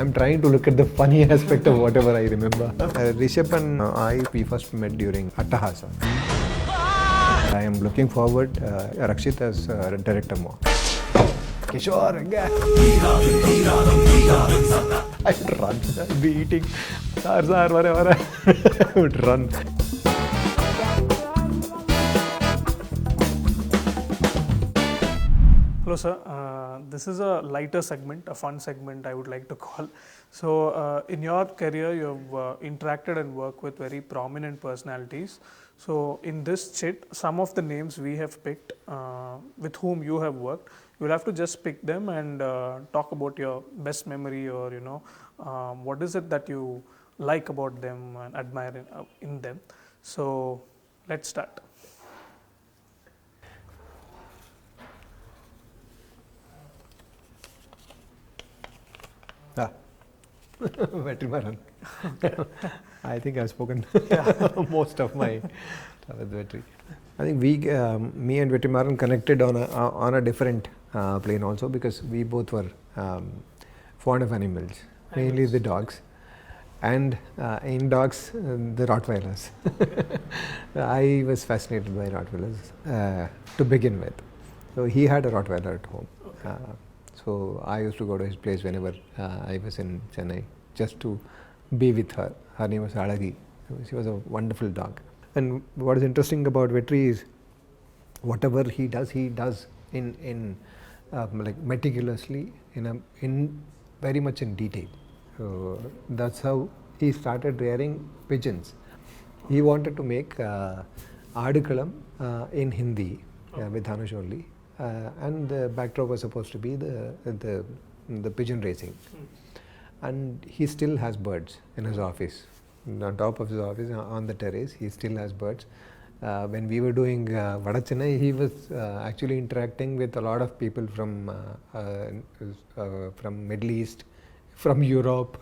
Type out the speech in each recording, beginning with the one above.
I'm trying to look at the funny aspect of whatever I remember. Rishabh and we first met during Attahasa. I am looking forward Rakshit as director more. Kishore, I would run. I'd be eating. Whatever. I would run. Hello sir, this is a lighter segment, a fun segment I would like to call. So in your career you have interacted and worked with very prominent personalities. So in this chit, some of the names we have picked with whom you have worked, you will have to just pick them and talk about your best memory or what is it that you like about them and admire in them. So let's start. Vetrimaaran. I think I've spoken most of my stuff with Vetri. I think me and Vetrimaaran connected on a different plane also, because we both were fond of animals, mainly the dogs, and in dogs the Rottweilers. I was fascinated by Rottweilers to begin with. So he had a Rottweiler at home. So I used to go to his place whenever I was in Chennai, just to be with her. Her name was Alagi. She was a wonderful dog. And what is interesting about Vetri is whatever he does in like meticulously, in very much in detail. So that's how he started rearing pigeons. He wanted to make Adukalam in Hindi with Dhanush only. And the backdrop was supposed to be the pigeon racing. And he still has birds in his office. On top of his office, on the terrace, he still has birds. When we were doing Vada Chennai, he was actually interacting with a lot of people from Middle East, from Europe.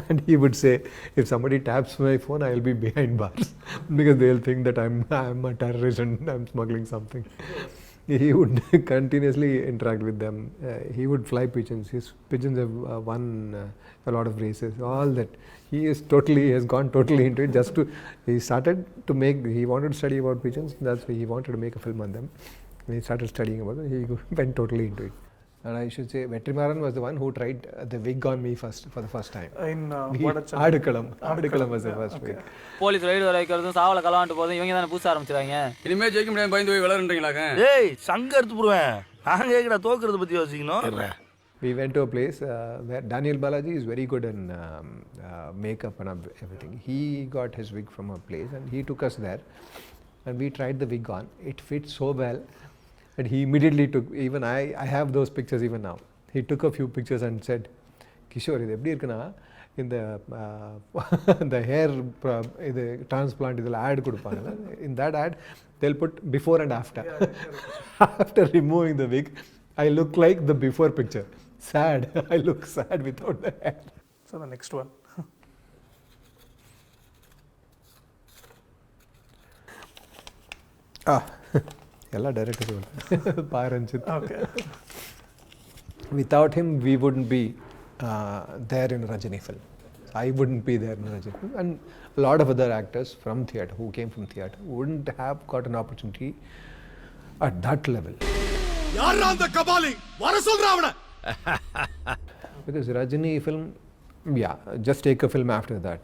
And he would say, if somebody taps my phone, I'll be behind bars because they'll think that I'm a terrorist and I'm smuggling something. He would continuously interact with them. He would fly pigeons. His pigeons have won a lot of races. All that. He has gone totally into it. He wanted to study about pigeons. That's why he wanted to make a film on them. When he started studying about them, he went totally into it. And I should say, Vetrimaaran was the one who tried the wig on me for the first time. In Adukalam was the first wig. Police raid வரைக்கிறதும் சாவல கலாண்டு போதும் இவங்க தானே பூச ஆரம்பிச்சிடாங்க. இனிமே ஜெயிக்க முடியாது பயந்து போய் விளையாடுறீங்களாங்க. ஏய் சங்க எடுத்து போடுவேன். நான் கேக்குற தோக்குறத பத்தி யோசிக்கணும். We went to a place where Daniel Balaji is very good in makeup and everything. He got his wig from a place and he took us there and we tried the wig on. It fit so well and he immediately took, even I have those pictures even now. He took a few pictures and said, Kishore, இது எப்படி இருக்குன்னா இந்த hair இது transplant இதில் ad கொடுப்பாங்க. In that ad, they'll put before and after. After removing the wig, I look like the before picture. Sad. I look sad without the hair. So the next one. All directors. Paranchit. Okay. Without him, we wouldn't be there in Rajani film. I wouldn't be there in Rajani film. And a lot of other actors from theatre, who came from theatre, wouldn't have got an opportunity at that level. Because Rajani film, just take a film after that.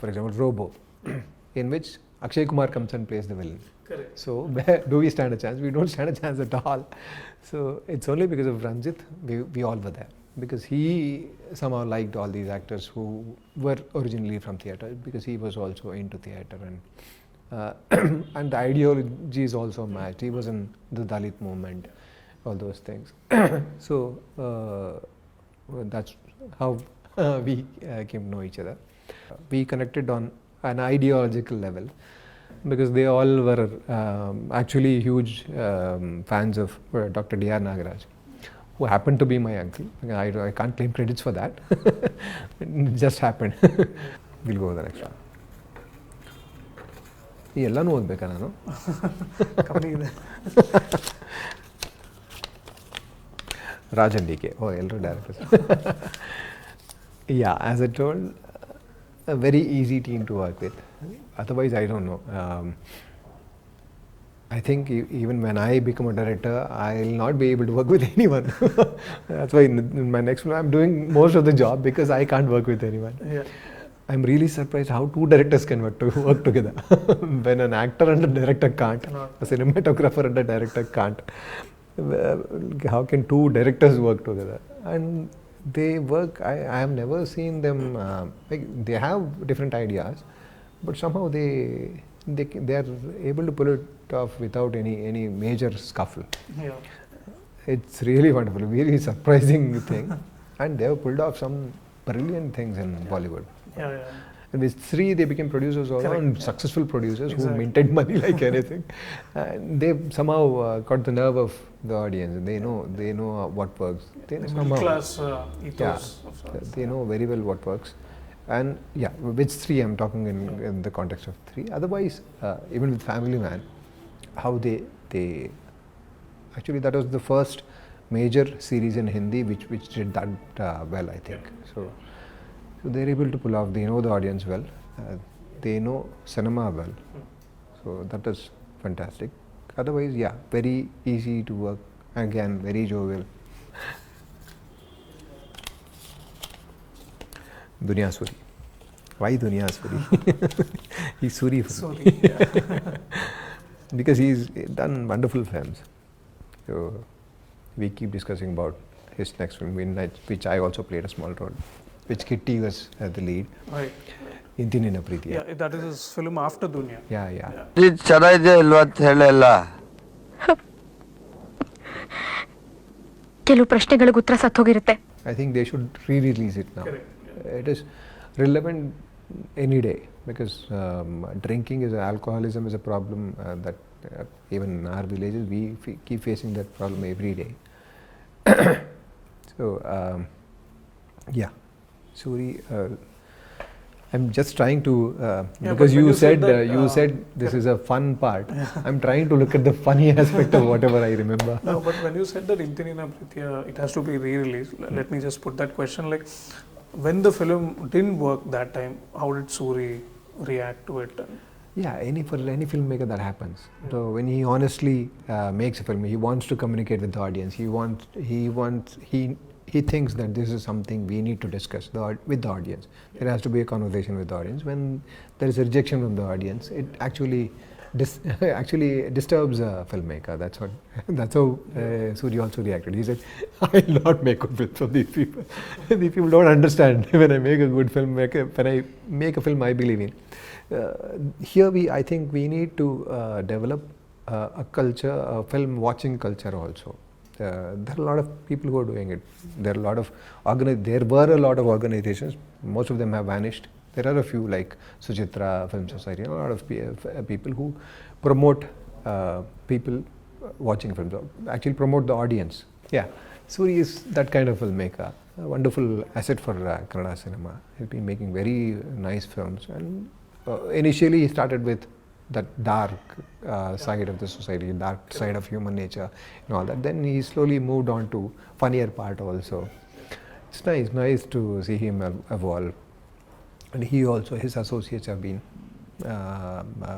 For example, Robo, in which Akshay Kumar comes and plays the villain. Correct. So where do we stand a chance? We don't stand a chance at all. So it's only because of Ranjit we all were there. Because he somehow liked all these actors who were originally from theatre, because he was also into theatre and and the ideologies also matched. He was in the Dalit movement, all those things. So that's how we came to know each other. We connected on an ideological level because they all were actually huge fans of Dr. D.R. Nagaraj, who happened to be my uncle. I can't claim credits for that. It just happened. We'll go to the next one. ಎಲ್ಲನೂ ಓದಬೇಕಾ ನಾನು? ಕಮ್ಮಿ ಇದೆ. Rajan D K. ಎಲ್ಲರೂ directors. Yeah, as I told, a very easy team to work with. Otherwise, I don't know. I think even when I become a director, I'll not be able to work with anyone. That's why in my next film, I'm doing most of the job because I can't work with anyone. Yeah. I'm really surprised how two directors can work together. When an actor and a director can't, a cinematographer and a director can't. How can two directors work together? And they work. I have never seen them. Like they have different ideas, but somehow they are able to pull it off without any major scuffle. Yeah. It's really wonderful, really surprising thing, and they have pulled off some brilliant things in Bollywood. Yeah, yeah. And with three, they became producers also, Correct. and successful producers Exactly. who minted money like anything. And they somehow got the nerve of the audience. And they know what works. They know The somehow. middle class Yeah, ethos of sorts. they know very well what works. And yeah, with three, I'm talking in the context of three. Otherwise, even with Family Man, how they actually, that was the first major series in Hindi which did that well, I think. So they're able to pull off. They know the audience well. They know cinema well. So that is fantastic. Otherwise, yeah, very easy to work. Again, very jovial. Dunya Suri. Why Dunya Suri? He's Suri for me. Sorry. Yeah. Because he's done wonderful films. So we keep discussing about his next film, which I also played a small role, which Kitty was the lead. Right. Intinina Preeti. Yeah, that is his film after Dunya. Yeah. ಚೆನ್ನಾಗಿದೆ ಇಲ್ವಾ ಅಂತ ಹೇಳಲ್ಲ. ಕೆಲವು ಪ್ರಶ್ನೆಗಳಿಗೆ ಉತ್ತರ ಸತ್ತೋಗಿರುತ್ತೆ. I think they should re-release it now. Correct. It is relevant any day because drinking alcoholism is a problem that even in our villages we keep facing that problem every day. So yeah, Suri, I'm just trying to because when you said that, you said this is a fun part. I'm trying to look at the funny aspect of whatever I remember. No, but when you said that Intinina Preeti, it has to be re-released. Let me just put that question, like, when the film didn't work that time, how did Suri react to it? Yeah, for any filmmaker that happens. So when he honestly makes a film, he wants to communicate with the audience. He thinks that this is something we need to discuss with the audience. There has to be a conversation with the audience. When there is a rejection from the audience, it actually disturbs a filmmaker. That's how Suri also reacted. He said, "I'll not make good films for these people. These people don't understand when I make a good film. When I make a film, I believe in." Here I think we need to develop a culture, a film watching culture also. There are a lot of people who are doing it. There were a lot of organizations. Most of them have vanished. There are a few like Suchitra Film Society, a lot of people who promote people watching films, actually promote the audience. Yeah, Suri is that kind of filmmaker, a wonderful asset for Kannada cinema. He's been making very nice films, and initially he started with that dark side of the society, dark side of human nature and all that. Then he slowly moved on to funnier part also. It's nice to see him evolve. And his associates have been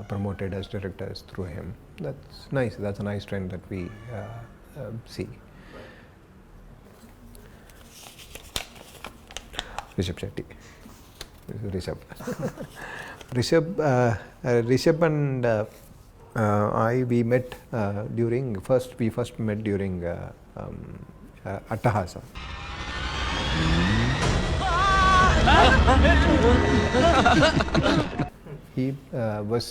promoted as directors through him. That's nice. That's a nice trend that we see. Rakshit Shetty. Rishabh and we met we first met during Attahasa. He was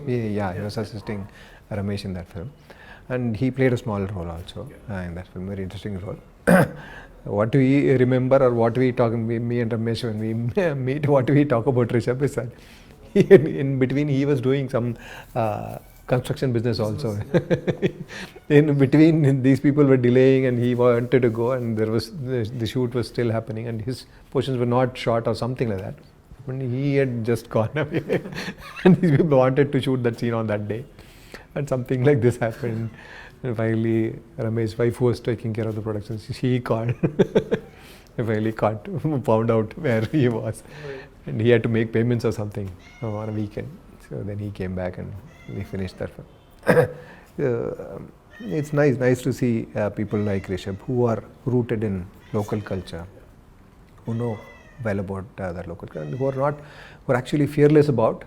he was assisting Ramesh in that film, and he played a small role also in that film. Very interesting role. What we remember, or what we talk, me and Ramesh, when we meet, what we talk about Rishabh is that in between he was doing some construction business also. In between, these people were delaying and he wanted to go, and there was the shoot was still happening and his portions were not shot or something like that. And he had just gone away and these people wanted to shoot that scene on that day, and something like this happened. And finally Ramesh's wife, who was taking care of the production, she called finally found out where he was, and he had to make payments or something on a weekend. So then he came back and we finished that film. It's nice to see people like Rishabh who are rooted in local culture, who know well about that local culture, and who are actually fearless about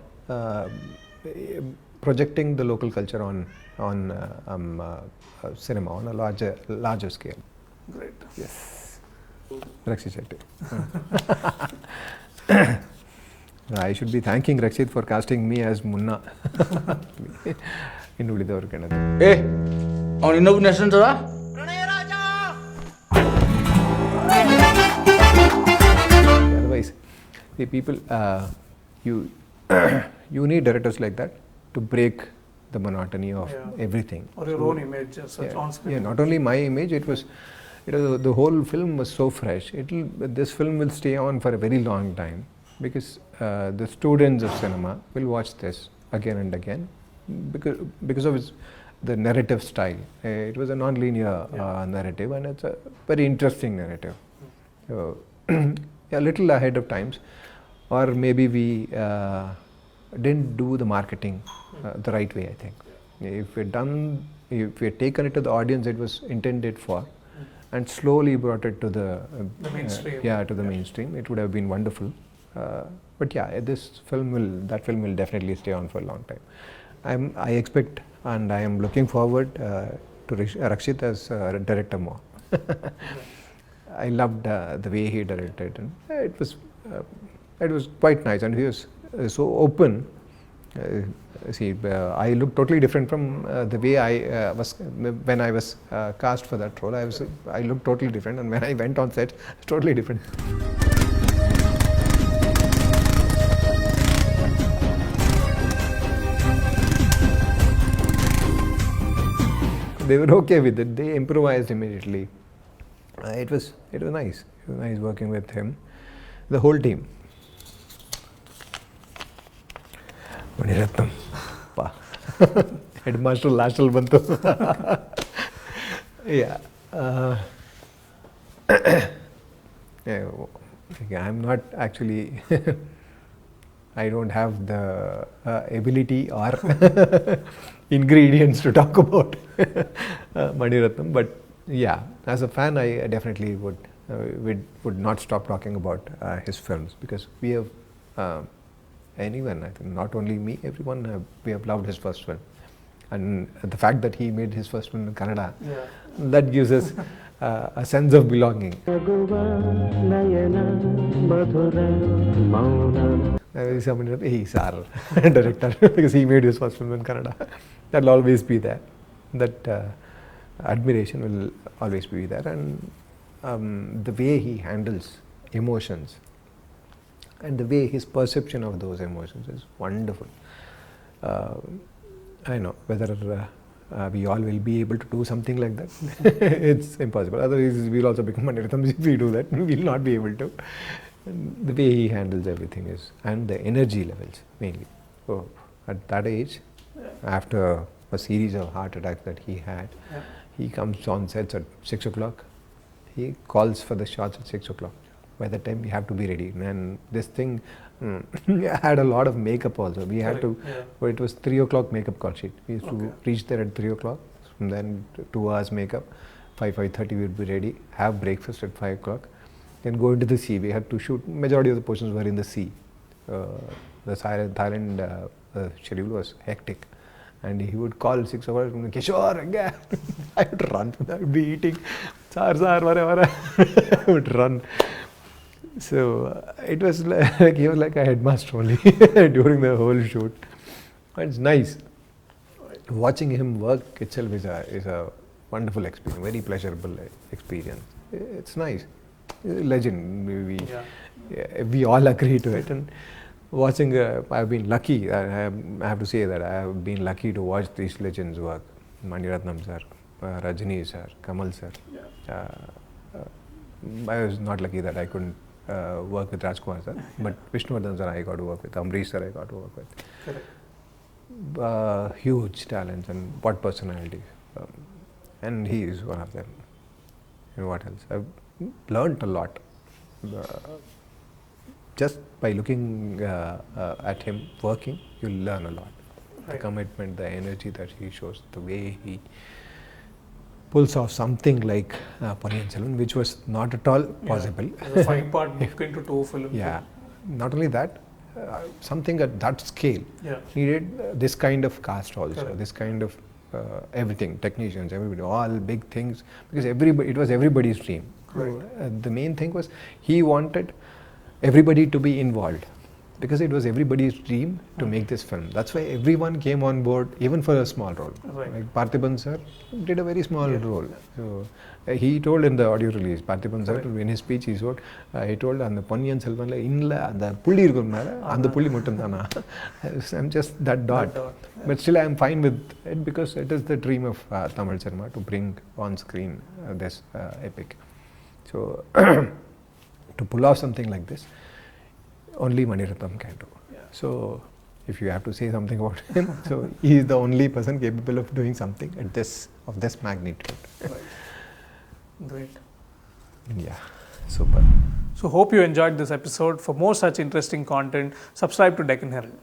projecting the local culture on cinema on a larger scale. Great. Yes. Rakshit Shetty. I should be thanking Rakshit for casting me as Munna. In Ulidavar Kannada. ಏ ಅವ್ನು ಇನ್ನೊಬ್ಬ ಹೆಸರು Otherwise, the people, you need directors like that to break the monotony of everything. Or your own image as such on screen. Yeah, not only my image, it was the whole film was so fresh. This film will stay on for a very long time because the students of cinema will watch this again and again because of the narrative style. It was a non-linear narrative, and it's a very interesting narrative. A little ahead of times, or maybe we didn't do the marketing the right way, I think. If we had taken it to the audience it was intended for, and slowly brought it to the mainstream. To the mainstream, it would have been wonderful. But yeah, that film will definitely stay on for a long time. I expect and I am looking forward to Rakshit as director more. I loved the way he directed, and it was quite nice, and he was so open. I looked totally different from the way I was when I was cast for that role. I looked totally different, and when I went on set, it's totally different. They were okay with it. They improvised immediately. It was nice. It was nice working with him, the whole team. Mani Ratnam, headmaster last bantu. Yeah. I'm not actually. I don't have the ability or ingredients to talk about Mani Ratnam, but yeah, as a fan, I definitely would not stop talking about his films, because we have anyone, I think, not only me, everyone, we have loved his first film, and the fact that he made his first film in Kannada, that gives us a sense of belonging. He's our director because he made his first film in Kannada. That will always be there. That admiration will always be there, and the way he handles emotions and the way his perception of those emotions is wonderful. I know whether we all will be able to do something like that. It's impossible. Otherwise, we'll also become Mani Ratnam if we do that. We'll not be able to. And the way he handles everything is, and the energy levels mainly. So at that age, after a series of heart attacks that he had, he comes on sets at 6 o'clock. He calls for the shots at 6 o'clock. By that time, we have to be ready. And this thing had a lot of makeup also. We had to, but it was 3 o'clock makeup call sheet. We used to reach there at 3 o'clock, and then 2 hours makeup. 5:30 we would be ready, have breakfast at 5 o'clock, then go into the sea. We had to shoot, majority of the portions were in the sea. The Thailand schedule was hectic. And he would call 6 hours, Kishore, again. I would run. I would be eating. Sir, whatever. I would run. So it was like he was like a headmaster only during the whole shoot. But it's nice. Watching him work itself is a wonderful experience, very pleasurable experience. It's nice. Legend. We all agree to it. And watching, I've been lucky. I have to say that I have been lucky to watch these legends work. Mani Ratnam sir, Rajini sir, Kamal sir. I was not lucky that I couldn't work with Rajkumar sir, but Vishnuvardhan sir I got to work with, Amrish sir I got to work with. Huge talents and what personalities. And he is one of them. And what else? I've learnt a lot just by looking at him working, you'll learn a lot. The Right. commitment, the energy that he shows, the way he pulls off something like Ponniyin Selvan, which was not at all possible. It's a 5-part book into 2 films. Yeah, not only that, something at that scale Yeah. needed this kind of cast also, Correct. this kind of everything, technicians, everybody, all big things, because everybody, it was everybody's dream. So, the main thing was he wanted everybody to be involved, because it was everybody's dream to make this film. That's why everyone came on board, even for a small role. Right. Like Parthiban sir did a very small role. So he told in the audio release, Parthiban sir, in his speech, he told on the Ponniyin Selvan illa and the pulli irukum mela and the pulli mattum dana. I'm just that dot. But still I am fine with it, because it is the dream of Tamil cinema to bring on screen this epic. So to pull off something like this, only Mani Ratnam can do. So if you have to say something about him, so he is the only person capable of doing something of this magnitude. Great. Yeah, super. So hope you enjoyed this episode. For more such interesting content, subscribe to Deccan Herald.